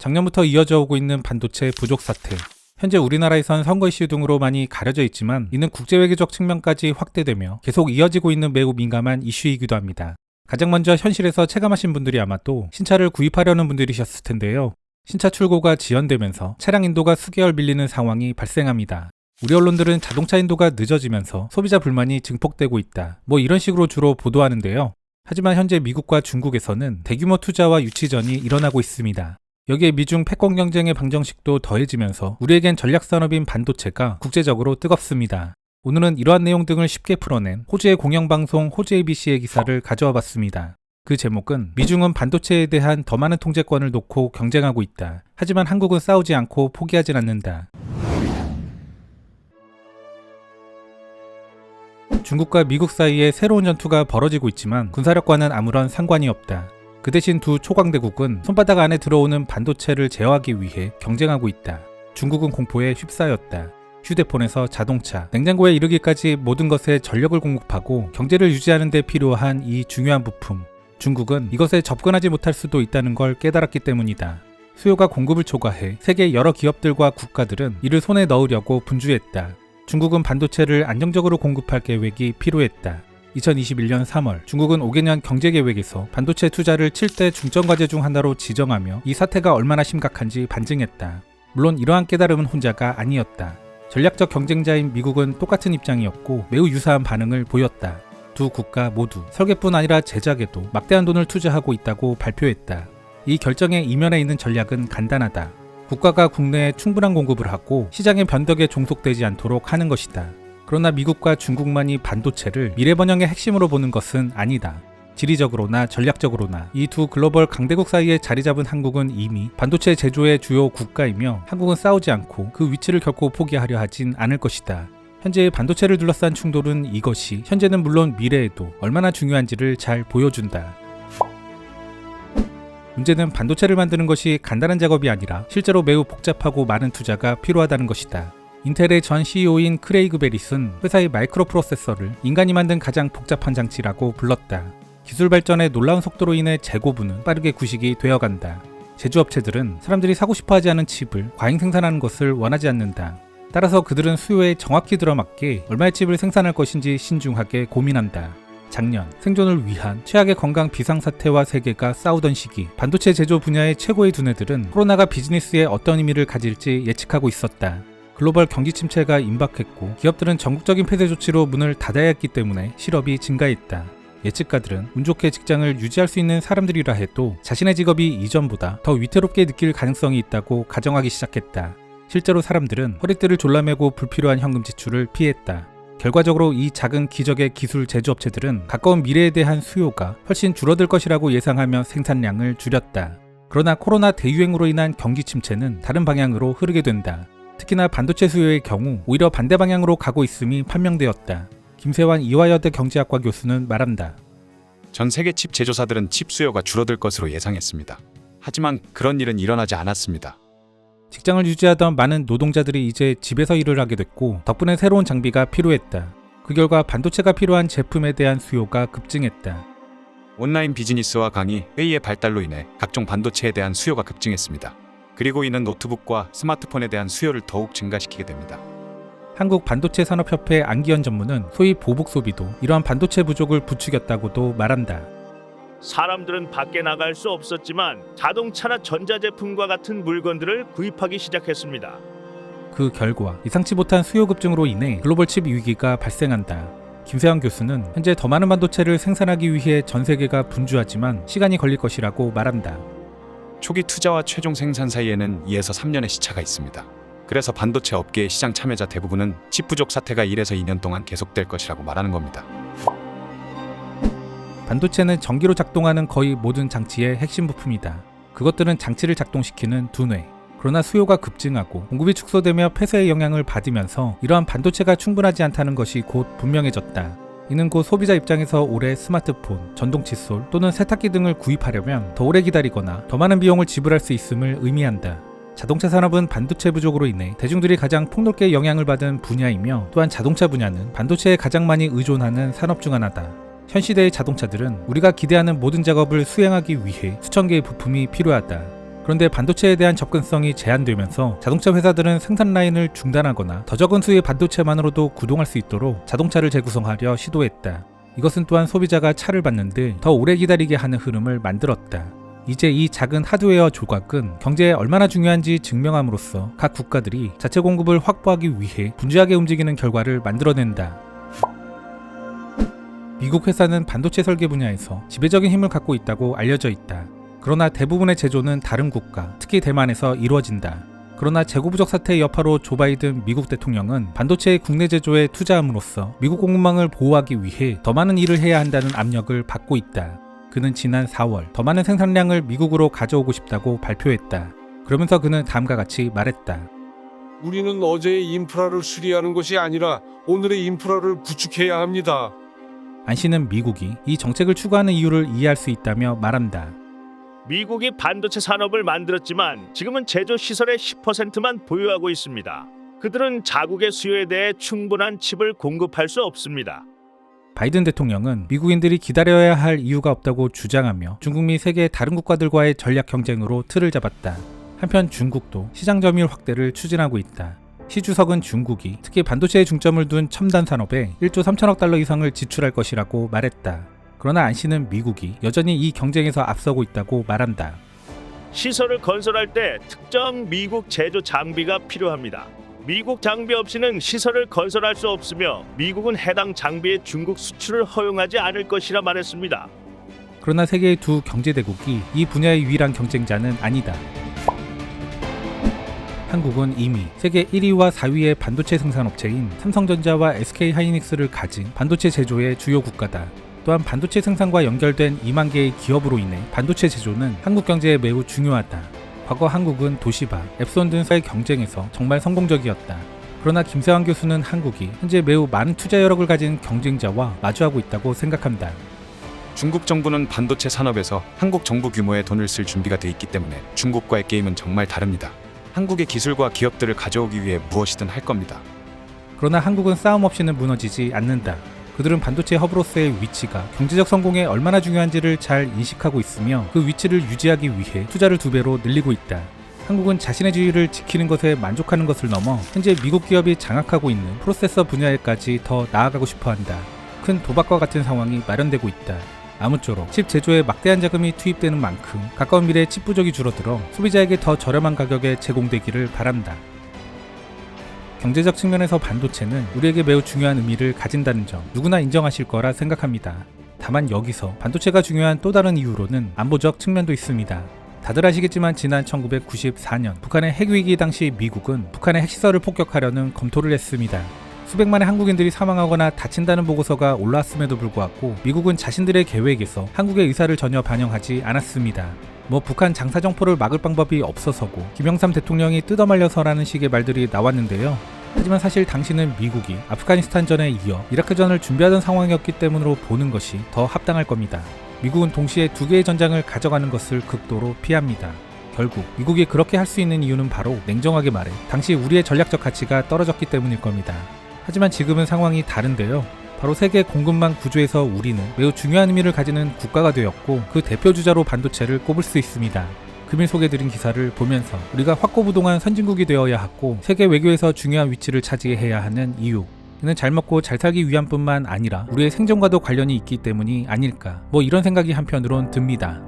작년부터 이어져 오고 있는 반도체 부족 사태. 현재 우리나라에선 선거 이슈 등으로 많이 가려져 있지만 이는 국제외교적 측면까지 확대되며 계속 이어지고 있는 매우 민감한 이슈이기도 합니다. 가장 먼저 현실에서 체감하신 분들이 아마도 신차를 구입하려는 분들이셨을 텐데요. 신차 출고가 지연되면서 차량 인도가 수개월 밀리는 상황이 발생합니다. 우리 언론들은 자동차 인도가 늦어지면서 소비자 불만이 증폭되고 있다. 이런 식으로 주로 보도하는데요. 하지만 현재 미국과 중국에서는 대규모 투자와 유치전이 일어나고 있습니다. 여기에 미중 패권 경쟁의 방정식도 더해지면서 우리에겐 전략산업인 반도체가 국제적으로 뜨겁습니다. 오늘은 이러한 내용 등을 쉽게 풀어낸 호주의 공영방송 호주 ABC의 기사를 가져와 봤습니다. 그 제목은 미중은 반도체에 대한 더 많은 통제권을 놓고 경쟁하고 있다. 하지만 한국은 싸우지 않고 포기하진 않는다. 중국과 미국 사이에 새로운 전투가 벌어지고 있지만 군사력과는 아무런 상관이 없다. 그 대신 두 초강대국은 손바닥 안에 들어오는 반도체를 제어하기 위해 경쟁하고 있다. 중국은 공포에 휩싸였다. 휴대폰에서 자동차, 냉장고에 이르기까지 모든 것에 전력을 공급하고 경제를 유지하는 데 필요한 이 중요한 부품. 중국은 이것에 접근하지 못할 수도 있다는 걸 깨달았기 때문이다. 수요가 공급을 초과해 세계 여러 기업들과 국가들은 이를 손에 넣으려고 분주했다. 중국은 반도체를 안정적으로 공급할 계획이 필요했다. 2021년 3월 중국은 5개년 경제계획에서 반도체 투자를 7대 중점과제 중 하나로 지정하며 이 사태가 얼마나 심각한지 반증했다. 물론 이러한 깨달음은 혼자가 아니었다. 전략적 경쟁자인 미국은 똑같은 입장이었고 매우 유사한 반응을 보였다. 두 국가 모두 설계뿐 아니라 제작에도 막대한 돈을 투자하고 있다고 발표했다. 이 결정의 이면에 있는 전략은 간단하다. 국가가 국내에 충분한 공급을 하고 시장의 변덕에 종속되지 않도록 하는 것이다. 그러나 미국과 중국만이 반도체를 미래번영의 핵심으로 보는 것은 아니다. 지리적으로나 전략적으로나 이 두 글로벌 강대국 사이에 자리 잡은 한국은 이미 반도체 제조의 주요 국가이며 한국은 싸우지 않고 그 위치를 결코 포기하려 하진 않을 것이다. 현재의 반도체를 둘러싼 충돌은 이것이 현재는 물론 미래에도 얼마나 중요한지를 잘 보여준다. 문제는 반도체를 만드는 것이 간단한 작업이 아니라 실제로 매우 복잡하고 많은 투자가 필요하다는 것이다. 인텔의 전 CEO인 크레이그 베릿은 회사의 마이크로 프로세서를 인간이 만든 가장 복잡한 장치라고 불렀다. 기술 발전의 놀라운 속도로 인해 재고부는 빠르게 구식이 되어간다. 제조업체들은 사람들이 사고 싶어하지 않은 칩을 과잉 생산하는 것을 원하지 않는다. 따라서 그들은 수요에 정확히 들어맞게 얼마의 칩을 생산할 것인지 신중하게 고민한다. 작년 생존을 위한 최악의 건강 비상사태와 세계가 싸우던 시기, 반도체 제조 분야의 최고의 두뇌들은 코로나가 비즈니스에 어떤 의미를 가질지 예측하고 있었다. 글로벌 경기 침체가 임박했고 기업들은 전국적인 폐쇄 조치로 문을 닫아야 했기 때문에 실업이 증가했다. 예측가들은 운 좋게 직장을 유지할 수 있는 사람들이라 해도 자신의 직업이 이전보다 더 위태롭게 느낄 가능성이 있다고 가정하기 시작했다. 실제로 사람들은 허리띠를 졸라매고 불필요한 현금 지출을 피했다. 결과적으로 이 작은 기적의 기술 제조업체들은 가까운 미래에 대한 수요가 훨씬 줄어들 것이라고 예상하며 생산량을 줄였다. 그러나 코로나 대유행으로 인한 경기 침체는 다른 방향으로 흐르게 된다. 특히나 반도체 수요의 경우 오히려 반대 방향으로 가고 있음이 판명되었다. 김세환 이화여대 경제학과 교수는 말한다. 전 세계 칩 제조사들은 칩 수요가 줄어들 것으로 예상했습니다. 하지만 그런 일은 일어나지 않았습니다. 직장을 유지하던 많은 노동자들이 이제 집에서 일을 하게 됐고 덕분에 새로운 장비가 필요했다. 그 결과 반도체가 필요한 제품에 대한 수요가 급증했다. 온라인 비즈니스와 강의, 회의의 발달로 인해 각종 반도체에 대한 수요가 급증했습니다. 그리고 이는 노트북과 스마트폰에 대한 수요를 더욱 증가시키게 됩니다. 한국 반도체 산업협회 안기현 전무는 소위 보복 소비도 이러한 반도체 부족을 부추겼다고도 말한다. 사람들은 밖에 나갈 수 없었지만 자동차나 전자제품과 같은 물건들을 구입하기 시작했습니다. 그 결과 예상치 못한 수요 급증으로 인해 글로벌 칩 위기가 발생한다. 김세환 교수는 현재 더 많은 반도체를 생산하기 위해 전 세계가 분주하지만 시간이 걸릴 것이라고 말한다. 초기 투자와 최종 생산 사이에는 2에서 3년의 시차가 있습니다. 그래서 반도체 업계의 시장 참여자 대부분은 칩 부족 사태가 1에서 2년 동안 계속될 것이라고 말하는 겁니다. 반도체는 전기로 작동하는 거의 모든 장치의 핵심 부품이다. 그것들은 장치를 작동시키는 두뇌. 그러나 수요가 급증하고 공급이 축소되며 폐쇄의 영향을 받으면서 이러한 반도체가 충분하지 않다는 것이 곧 분명해졌다. 이는 곧 소비자 입장에서 올해 스마트폰, 전동 칫솔 또는 세탁기 등을 구입하려면 더 오래 기다리거나 더 많은 비용을 지불할 수 있음을 의미한다. 자동차 산업은 반도체 부족으로 인해 대중들이 가장 폭넓게 영향을 받은 분야이며 또한 자동차 분야는 반도체에 가장 많이 의존하는 산업 중 하나다. 현 시대의 자동차들은 우리가 기대하는 모든 작업을 수행하기 위해 수천 개의 부품이 필요하다. 그런데 반도체에 대한 접근성이 제한되면서 자동차 회사들은 생산 라인을 중단하거나 더 적은 수의 반도체만으로도 구동할 수 있도록 자동차를 재구성하려 시도했다. 이것은 또한 소비자가 차를 받는데 더 오래 기다리게 하는 흐름을 만들었다. 이제 이 작은 하드웨어 조각은 경제에 얼마나 중요한지 증명함으로써 각 국가들이 자체 공급을 확보하기 위해 분주하게 움직이는 결과를 만들어낸다. 미국 회사는 반도체 설계 분야에서 지배적인 힘을 갖고 있다고 알려져 있다. 그러나 대부분의 제조는 다른 국가, 특히 대만에서 이루어진다. 그러나 재고 부족 사태의 여파로 조 바이든 미국 대통령은 반도체의 국내 제조에 투자함으로써 미국 공급망을 보호하기 위해 더 많은 일을 해야 한다는 압력을 받고 있다. 그는 지난 4월 더 많은 생산량을 미국으로 가져오고 싶다고 발표했다. 그러면서 그는 다음과 같이 말했다. 우리는 어제의 인프라를 수리하는 것이 아니라 오늘의 인프라를 구축해야 합니다. 안 씨는 미국이 이 정책을 추구하는 이유를 이해할 수 있다며 말한다. 미국이 반도체 산업을 만들었지만 지금은 제조 시설의 10%만 보유하고 있습니다. 그들은 자국의 수요에 대해 충분한 칩을 공급할 수 없습니다. 바이든 대통령은 미국인들이 기다려야 할 이유가 없다고 주장하며 중국 및 세계 다른 국가들과의 전략 경쟁으로 틀을 잡았다. 한편 중국도 시장 점유율 확대를 추진하고 있다. 시 주석은 중국이 특히 반도체에 중점을 둔 첨단 산업에 1조 3천억 달러 이상을 지출할 것이라고 말했다. 그러나 안 씨는 미국이 여전히 이 경쟁에서 앞서고 있다고 말한다. 시설을 건설할 때 특정 미국 제조 장비가 필요합니다. 미국 장비 없이는 시설을 건설할 수 없으며 미국은 해당 장비의 중국 수출을 허용하지 않을 것이라 말했습니다. 그러나 세계의 두 경제대국이 이 분야의 유일한 경쟁자는 아니다. 한국은 이미 세계 1위와 4위의 반도체 생산업체인 삼성전자와 SK하이닉스를 가진 반도체 제조의 주요 국가다. 또한 반도체 생산과 연결된 2만 개의 기업으로 인해 반도체 제조는 한국 경제에 매우 중요하다. 과거 한국은 도시바, 앱손 등사의 경쟁에서 정말 성공적이었다. 그러나 김세환 교수는 한국이 현재 매우 많은 투자 여력을 가진 경쟁자와 마주하고 있다고 생각한다. 중국 정부는 반도체 산업에서 한국 정부 규모의 돈을 쓸 준비가 돼 있기 때문에 중국과의 게임은 정말 다릅니다. 한국의 기술과 기업들을 가져오기 위해 무엇이든 할 겁니다. 그러나 한국은 싸움 없이는 무너지지 않는다. 그들은 반도체 허브로서의 위치가 경제적 성공에 얼마나 중요한지를 잘 인식하고 있으며 그 위치를 유지하기 위해 투자를 2배로 늘리고 있다. 한국은 자신의 지위를 지키는 것에 만족하는 것을 넘어 현재 미국 기업이 장악하고 있는 프로세서 분야에까지 더 나아가고 싶어한다. 큰 도박과 같은 상황이 마련되고 있다. 아무쪼록 칩 제조에 막대한 자금이 투입되는 만큼 가까운 미래에 칩 부족이 줄어들어 소비자에게 더 저렴한 가격에 제공되기를 바란다. 경제적 측면에서 반도체는 우리에게 매우 중요한 의미를 가진다는 점 누구나 인정하실 거라 생각합니다. 다만 여기서 반도체가 중요한 또 다른 이유로는 안보적 측면도 있습니다. 다들 아시겠지만 지난 1994년 북한의 핵위기 당시 미국은 북한의 핵시설을 폭격하려는 검토를 했습니다. 수백만의 한국인들이 사망하거나 다친다는 보고서가 올라왔음에도 불구하고 미국은 자신들의 계획에서 한국의 의사를 전혀 반영하지 않았습니다. 북한 장사정포를 막을 방법이 없어서고 김영삼 대통령이 뜯어말려서라는 식의 말들이 나왔는데요. 하지만 사실 당시는 미국이 아프가니스탄전에 이어 이라크전을 준비하던 상황이었기 때문으로 보는 것이 더 합당할 겁니다. 미국은 동시에 2개의 전장을 가져가는 것을 극도로 피합니다. 결국 미국이 그렇게 할 수 있는 이유는 바로 냉정하게 말해 당시 우리의 전략적 가치가 떨어졌기 때문일 겁니다. 하지만 지금은 상황이 다른데요. 바로 세계 공급망 구조에서 우리는 매우 중요한 의미를 가지는 국가가 되었고 그 대표주자로 반도체를 꼽을 수 있습니다. 금일 소개드린 기사를 보면서 우리가 확고부동한 선진국이 되어야 하고 세계 외교에서 중요한 위치를 차지해야 하는 이유, 이는 잘 먹고 잘 살기 위함뿐만 아니라 우리의 생존과도 관련이 있기 때문이 아닐까, 이런 생각이 한편으론 듭니다.